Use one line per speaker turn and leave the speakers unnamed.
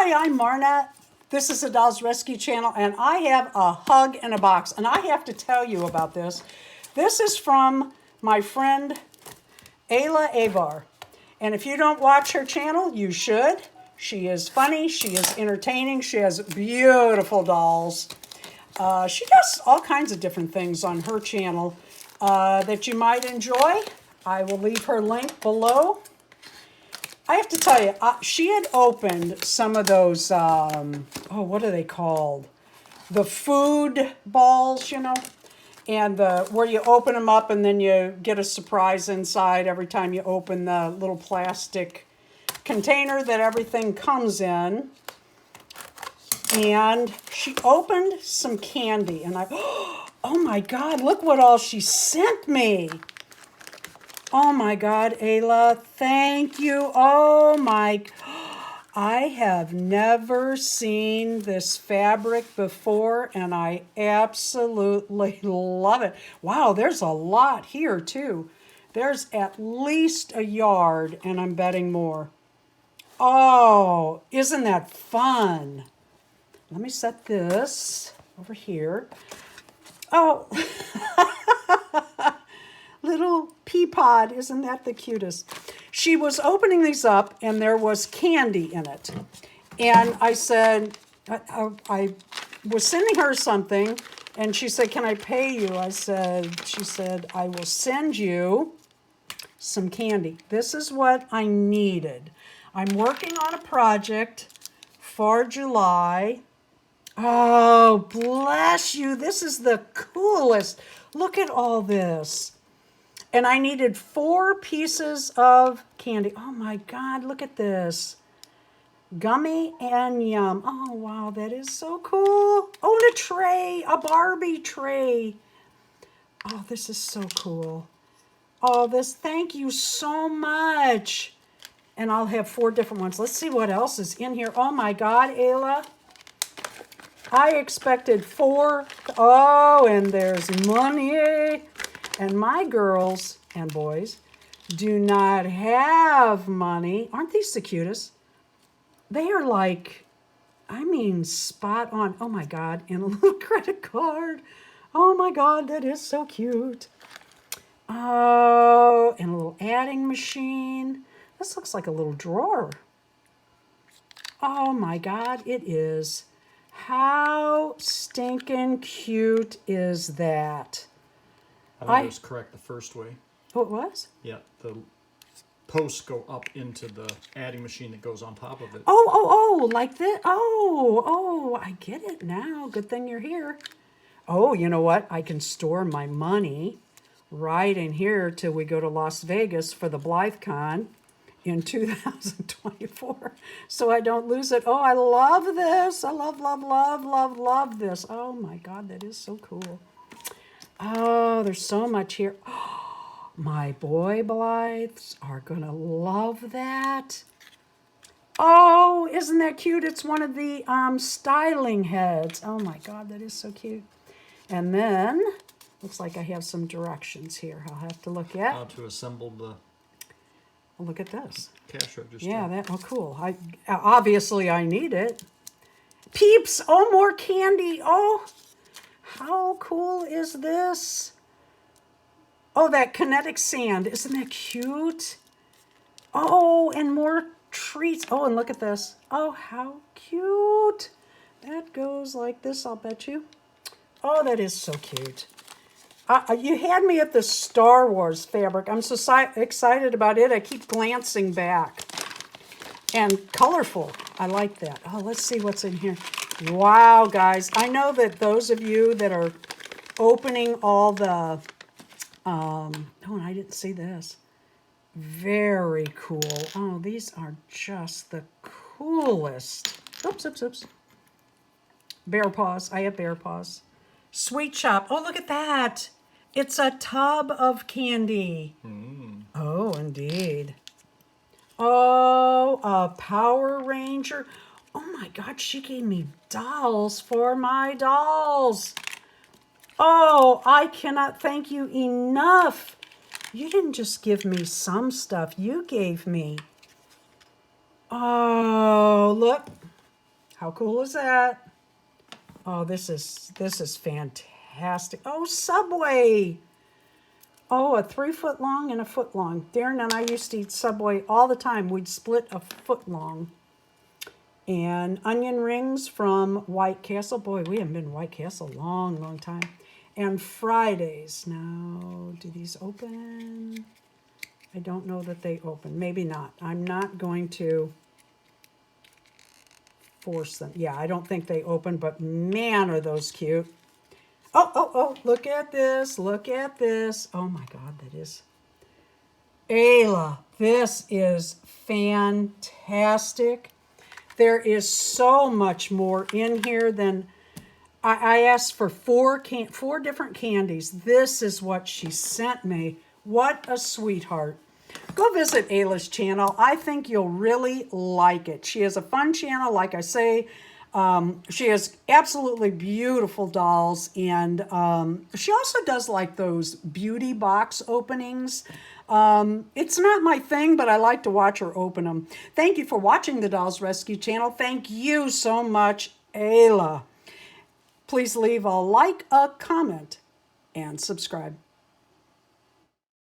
Hi, I'm Marna. This is the Dolls Rescue Channel, and I have a hug in a box, and I have to tell you about this. This is from my friend Ayla Avar, and if you don't watch her channel, you should. She is funny, she is entertaining, she has beautiful dolls. She does all kinds of different things on her channel that you might enjoy. I will leave her link below. I have to tell you, she had opened some of those, what are they called? The food balls, you know, and where you open them up and then you get a surprise inside every time you open the little plastic container that everything comes in. And she opened some candy, and oh my God, look what all she sent me. Oh my God, Ayla, thank you. Oh my, I have never seen this fabric before, and I absolutely love it. Wow, there's a lot here too. There's at least a yard, and I'm betting more. Oh, isn't that fun? Let me set this over here. Oh, little pea pod, isn't that the cutest? She was opening these up and there was candy in it. And I said, I was sending her something and she said, can I pay you? She said, I will send you some candy. This is what I needed. I'm working on a project for July. Oh, bless you. This is the coolest. Look at all this. And I needed 4 pieces of candy. Oh my God, look at this. Gummy and yum. Oh, wow, that is so cool. Oh, and a tray, a Barbie tray. Oh, this is so cool. Oh, thank you so much. And I'll have 4 different ones. Let's see what else is in here. Oh my God, Ayla. I expected 4. Oh, and there's money. And my girls and boys do not have money. Aren't these the cutest? They are like, I mean, spot on. Oh my God, and a little credit card. Oh my God, that is so cute. Oh, and a little adding machine. This looks like a little drawer. Oh my God, it is. How stinking cute is that?
I think it was correct the first way.
Oh, it was?
Yeah, the posts go up into the adding machine that goes on top of it.
Oh, like this. Oh, I get it now. Good thing you're here. Oh, you know what? I can store my money right in here till we go to Las Vegas for the BlytheCon in 2024, so I don't lose it. Oh, I love this. I love this. Oh my God, that is so cool. Oh, there's so much here. Oh, my boy Blythes are gonna love that. Oh, isn't that cute? It's one of the styling heads. Oh my God, that is so cute. And then, looks like I have some directions here I'll have to look at.
How to assemble the
Look at this.
cash register.
Yeah, cool. Obviously I need it. Peeps, oh, more candy. Oh, how cool is this? Oh, that kinetic sand. Isn't that cute? Oh, and more treats. Oh, and look at this. Oh, how cute. That goes like this, I'll bet you. Oh, that is so cute. You had me at the Star Wars fabric. I'm so excited about it. I keep glancing back. And colorful. I like that. Oh, let's see what's in here. Wow, guys. I know that those of you that are opening all the... oh, and I didn't see this. Very cool. Oh, these are just the coolest. Oops. Bear paws. I have bear paws. Sweet shop. Oh, look at that. It's a tub of candy. Oh, indeed. Oh, a Power Ranger. Oh my God, she gave me dolls for my dolls. Oh, I cannot thank you enough. You didn't just give me some stuff. You gave me. Oh, look. How cool is that? Oh, this is fantastic. Oh, Subway. Oh, a 3 foot long and a foot long. Darren and I used to eat Subway all the time. We'd split a foot long. And onion rings from White Castle. Boy, we haven't been to White Castle a long, long time. And Fridays. Now, do these open? I don't know that they open. Maybe not. I'm not going to force them. Yeah, I don't think they open, but man, are those cute. Oh, oh, oh, look at this. Look at this. Oh my God, that is. Ayla, this is fantastic. There is so much more in here than I asked for four different candies. This is what she sent me. What a sweetheart. Go visit Ayla's channel. I think you'll really like it. She has a fun channel, like I say. She has absolutely beautiful dolls, and she also does like those beauty box openings. It's not my thing, but I like to watch her open them. Thank you for watching the Dolls Rescue channel. Thank you so much, Ayla. Please leave a like, a comment, and subscribe.